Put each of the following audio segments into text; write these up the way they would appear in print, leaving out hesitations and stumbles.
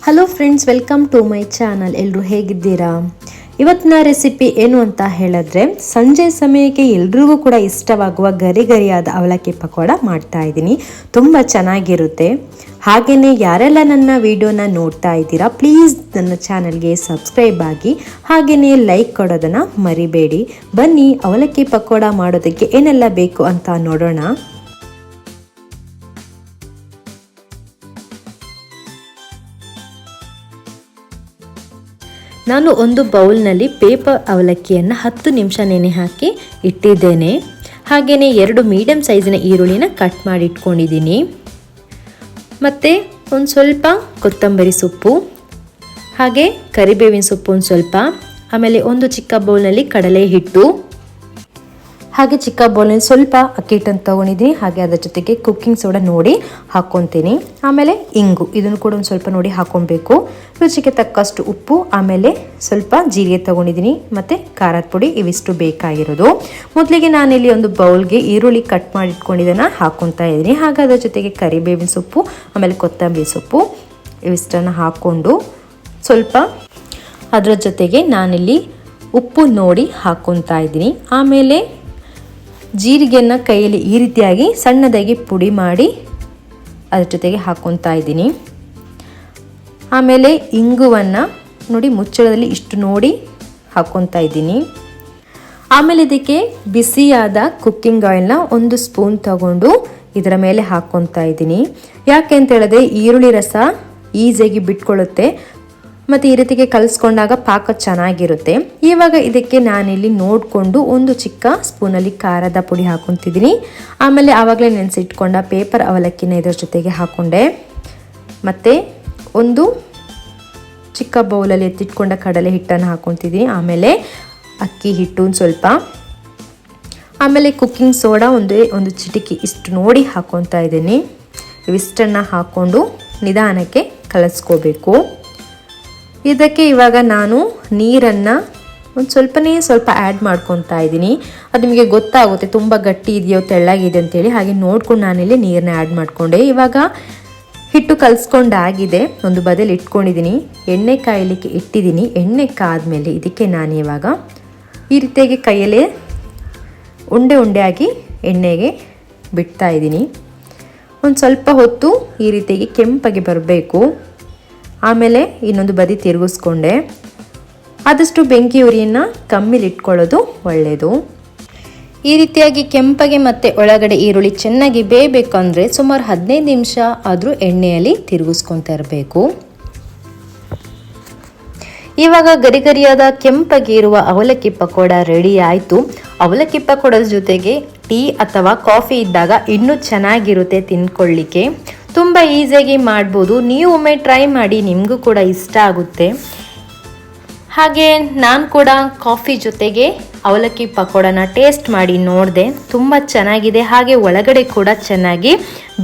Hello friends, welcome to my channel. ಎಲ್ಲರೂ ಹೇಗಿದ್ದೀರಾ? ಇವತ್ತಿನ ರೆಸಿಪಿ ಏನು ಅಂತ ಹೇಳಿದ್ರೆ, ಸಂಜೆ ಸಮಯಕ್ಕೆ ಎಲ್ರಿಗೂ ಕೂಡ ಇಷ್ಟವಾಗುವ ಗರಿಗರಿಯಾದ ಅವಲಕ್ಕಿ ಪಕೋಡ ಮಾಡ್ತಾ ಇದ್ದೀನಿ. ತುಂಬ ಚೆನ್ನಾಗಿರುತ್ತೆ. ಹಾಗೆಯೇ ಯಾರೆಲ್ಲ ನನ್ನ ವಿಡಿಯೋನ ನೋಡ್ತಾ ಇದ್ದೀರಾ, ಪ್ಲೀಸ್ ನನ್ನ ಚಾನಲ್ಗೆ ಸಬ್ಸ್ಕ್ರೈಬ್ ಆಗಿ, ಹಾಗೆಯೇ ಲೈಕ್ ಕೊಡೋದನ್ನು ಮರಿಬೇಡಿ. ಬನ್ನಿ ಅವಲಕ್ಕಿ ಪಕೋಡ ಮಾಡೋದಕ್ಕೆ ಏನೆಲ್ಲ ಬೇಕು ಅಂತ ನೋಡೋಣ. ನಾನು ಒಂದು ಬೌಲ್ನಲ್ಲಿ ಪೇಪರ್ ಅವಲಕ್ಕಿಯನ್ನು 10 ನಿಮಿಷ ನೆನೆ ಹಾಕಿ ಇಟ್ಟಿದ್ದೇನೆ. ಹಾಗೆಯೇ 2 ಮೀಡಿಯಮ್ ಸೈಜಿನ ಈರುಳ್ಳಿನ ಕಟ್ ಮಾಡಿ ಇಟ್ಕೊಂಡಿದ್ದೀನಿ. ಮತ್ತು ಒಂದು ಸ್ವಲ್ಪ ಕೊತ್ತಂಬರಿ ಸೊಪ್ಪು, ಹಾಗೆ ಕರಿಬೇವಿನ ಸೊಪ್ಪು ಒಂದು ಸ್ವಲ್ಪ, ಆಮೇಲೆ ಒಂದು ಚಿಕ್ಕ ಬೌಲ್ನಲ್ಲಿ ಕಡಲೆ ಹಿಟ್ಟು, ಹಾಗೆ ಚಿಕ್ಕ ಬೌಲ್ನಲ್ಲಿ ಸ್ವಲ್ಪ ಅಕ್ಕಿ ಹಿಟ್ಟನ್ನು ತೊಗೊಂಡಿದ್ದೀನಿ. ಹಾಗೆ ಅದರ ಜೊತೆಗೆ ಕುಕ್ಕಿಂಗ್ ಸೋಡಾ ನೋಡಿ ಹಾಕ್ಕೊತೀನಿ. ಆಮೇಲೆ ಇಂಗು, ಇದನ್ನು ಕೂಡ ಒಂದು ಸ್ವಲ್ಪ ನೋಡಿ ಹಾಕ್ಕೊಬೇಕು. ರುಚಿಗೆ ತಕ್ಕಷ್ಟು ಉಪ್ಪು, ಆಮೇಲೆ ಸ್ವಲ್ಪ ಜೀರಿಗೆ ತೊಗೊಂಡಿದ್ದೀನಿ, ಮತ್ತು ಖಾರದ ಪುಡಿ. ಇವಿಷ್ಟು ಬೇಕಾಗಿರೋದು. ಮೊದಲಿಗೆ ನಾನಿಲ್ಲಿ ಒಂದು ಬೌಲ್ಗೆ ಈರುಳ್ಳಿ ಕಟ್ ಮಾಡಿ ಇಟ್ಕೊಂಡಿದ್ದನ್ನು ಹಾಕ್ಕೊತಾ ಇದ್ದೀನಿ. ಹಾಗೆ ಅದರ ಜೊತೆಗೆ ಕರಿಬೇವಿನ ಸೊಪ್ಪು, ಆಮೇಲೆ ಕೊತ್ತಂಬರಿ ಸೊಪ್ಪು, ಇವಿಷ್ಟನ್ನು ಹಾಕ್ಕೊಂಡು ಸ್ವಲ್ಪ ಅದರ ಜೊತೆಗೆ ನಾನಿಲ್ಲಿ ಉಪ್ಪು ನೋಡಿ ಹಾಕ್ಕೊತಾ ಇದ್ದೀನಿ. ಆಮೇಲೆ ಜೀರಿಗೆಯನ್ನು ಕೈಯಲ್ಲಿ ಈ ರೀತಿಯಾಗಿ ಸಣ್ಣದಾಗಿ ಪುಡಿ ಮಾಡಿ ಅದ್ರ ಜೊತೆಗೆ ಹಾಕ್ಕೊತಾ ಇದ್ದೀನಿ. ಆಮೇಲೆ ಇಂಗುವನ್ನು ನೋಡಿ ಮುಚ್ಚಳದಲ್ಲಿ ಇಷ್ಟು ನೋಡಿ ಹಾಕ್ಕೊತಾ ಇದ್ದೀನಿ. ಆಮೇಲೆ ಇದಕ್ಕೆ ಬಿಸಿಯಾದ ಕುಕ್ಕಿಂಗ್ ಆಯಿಲ್ನ 1 ಸ್ಪೂನ್ ತಗೊಂಡು ಇದರ ಮೇಲೆ ಹಾಕ್ಕೊತಾ ಇದ್ದೀನಿ. ಯಾಕೆ ಅಂತ ಹೇಳಿದ್ರೆ ಈರುಳ್ಳಿ ರಸ ಈಸಿಯಾಗಿ ಬಿಟ್ಕೊಳ್ಳುತ್ತೆ, ಮತ್ತು ಈ ರೀತಿಗೆ ಕಲಿಸ್ಕೊಂಡಾಗ ಪಾಕ ಚೆನ್ನಾಗಿರುತ್ತೆ. ಇವಾಗ ಇದಕ್ಕೆ ನಾನಿಲ್ಲಿ ನೋಡಿಕೊಂಡು 1 ಚಿಕ್ಕ ಸ್ಪೂನಲ್ಲಿ ಖಾರದ ಪುಡಿ ಹಾಕ್ಕೊತಿದ್ದೀನಿ. ಆಮೇಲೆ ಆವಾಗಲೇ ನೆನೆಸಿಟ್ಕೊಂಡ ಪೇಪರ್ ಅವಲಕ್ಕಿನ ಇದರ ಜೊತೆಗೆ ಹಾಕ್ಕೊಂಡೆ. ಮತ್ತು ಒಂದು ಚಿಕ್ಕ ಬೌಲಲ್ಲಿ ಎತ್ತಿಟ್ಕೊಂಡ ಕಡಲೆ ಹಿಟ್ಟನ್ನು ಹಾಕ್ಕೊತಿದ್ದೀನಿ. ಆಮೇಲೆ ಅಕ್ಕಿ ಹಿಟ್ಟು ಒಂದು ಸ್ವಲ್ಪ, ಆಮೇಲೆ ಕುಕ್ಕಿಂಗ್ ಸೋಡಾ ಒಂದು ಚಿಟಿಕೆ ಇಷ್ಟು ನೋಡಿ ಹಾಕ್ಕೊತಾ ಇದ್ದೀನಿ. ಇವಿಷ್ಟನ್ನು ಹಾಕ್ಕೊಂಡು ನಿಧಾನಕ್ಕೆ ಕಲಿಸ್ಕೋಬೇಕು. ಇದಕ್ಕೆ ಇವಾಗ ನಾನು ನೀರನ್ನು ಒಂದು ಸ್ವಲ್ಪ ಆ್ಯಡ್ ಮಾಡ್ಕೊತಾ ಇದ್ದೀನಿ. ಅದು ನಿಮಗೆ ಗೊತ್ತಾಗುತ್ತೆ ತುಂಬ ಗಟ್ಟಿ ಇದೆಯೋ ತೆಳ್ಳಗಿದೆ ಅಂತೇಳಿ. ಹಾಗೆ ನೋಡ್ಕೊಂಡು ನಾನಿಲ್ಲಿ ನೀರನ್ನ ಆ್ಯಡ್ ಮಾಡಿಕೊಂಡೆ. ಇವಾಗ ಹಿಟ್ಟು ಕಲಿಸ್ಕೊಂಡಾಗಿದೆ, ಒಂದು ಬದಿಯಲ್ಲಿ ಇಟ್ಕೊಂಡಿದ್ದೀನಿ. ಎಣ್ಣೆ ಕಾಯಲಿಕ್ಕೆ ಇಟ್ಟಿದ್ದೀನಿ. ಎಣ್ಣೆ ಕಾದ್ಮೇಲೆ ಇದಕ್ಕೆ ನಾನು ಇವಾಗ ಈ ರೀತಿಯಾಗಿ ಕೈಯಲ್ಲೇ ಉಂಡೆ ಆಗಿ ಎಣ್ಣೆಗೆ ಬಿಡ್ತಾ ಇದ್ದೀನಿ. ಒಂದು ಸ್ವಲ್ಪ ಹೊತ್ತು ಈ ರೀತಿಯಾಗಿ ಕೆಂಪಾಗಿ ಬರಬೇಕು. ಆಮೇಲೆ ಇನ್ನೊಂದು ಬದಿ ತಿರುಗಿಸ್ಕೊಂಡೆ. ಆದಷ್ಟು ಬೆಂಕಿ ಉರಿಯನ್ನು ಕಮ್ಮಿಲಿ ಇಟ್ಕೊಳ್ಳೋದು ಒಳ್ಳೆಯದು. ಈ ರೀತಿಯಾಗಿ ಕೆಂಪಗೆ ಮತ್ತು ಒಳಗಡೆ ಈರುಳ್ಳಿ ಚೆನ್ನಾಗಿ ಬೇಯಬೇಕಂದ್ರೆ ಸುಮಾರು 15 ನಿಮಿಷ ಆದರೂ ಎಣ್ಣೆಯಲ್ಲಿ ತಿರುಗಿಸ್ಕೊತಾ ಇರಬೇಕು. ಇವಾಗ ಗರಿಗರಿಯಾದ ಕೆಂಪಗೆ ಇರುವ ಅವಲಕ್ಕಿ ಪಕೋಡ ರೆಡಿ ಆಯಿತು. ಅವಲಕ್ಕಿ ಪಕೋಡದ ಜೊತೆಗೆ ಟೀ ಅಥವಾ ಕಾಫಿ ಇದ್ದಾಗ ಇನ್ನೂ ಚೆನ್ನಾಗಿರುತ್ತೆ ತಿನ್ಕೊಳ್ಳಿಕ್ಕೆ. ತುಂಬ ಈಸಿಯಾಗಿ ಮಾಡ್ಬೋದು. ನೀವು ಒಮ್ಮೆ ಟ್ರೈ ಮಾಡಿ, ನಿಮಗೂ ಕೂಡ ಇಷ್ಟ ಆಗುತ್ತೆ. ಹಾಗೆ ನಾನು ಕೂಡ ಕಾಫಿ ಜೊತೆಗೆ ಅವಲಕ್ಕಿ ಪಕೋಡನ ಟೇಸ್ಟ್ ಮಾಡಿ ನೋಡಿದೆ. ತುಂಬ ಚೆನ್ನಾಗಿದೆ, ಹಾಗೆ ಒಳಗಡೆ ಕೂಡ ಚೆನ್ನಾಗಿ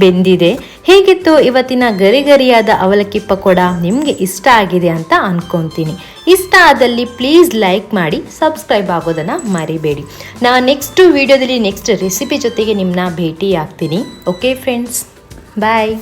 ಬೆಂದಿದೆ. ಹೇಗಿತ್ತು ಇವತ್ತಿನ ಗರಿಗರಿಯಾದ ಅವಲಕ್ಕಿ ಪಕೋಡ? ನಿಮಗೆ ಇಷ್ಟ ಆಗಿದೆ ಅಂತ ಅಂದ್ಕೊತೀನಿ. ಇಷ್ಟ ಆದಲ್ಲಿ ಪ್ಲೀಸ್ ಲೈಕ್ ಮಾಡಿ, ಸಬ್ಸ್ಕ್ರೈಬ್ ಆಗೋದನ್ನು ಮರಿಬೇಡಿ. ನಾನು ನೆಕ್ಸ್ಟ್ ವಿಡಿಯೋದಲ್ಲಿ ನೆಕ್ಸ್ಟ್ ರೆಸಿಪಿ ಜೊತೆಗೆ ನಿಮ್ಮನ್ನ ಭೇಟಿ ಆಗ್ತೀನಿ. ಓಕೆ ಫ್ರೆಂಡ್ಸ್, ಬಾಯ್.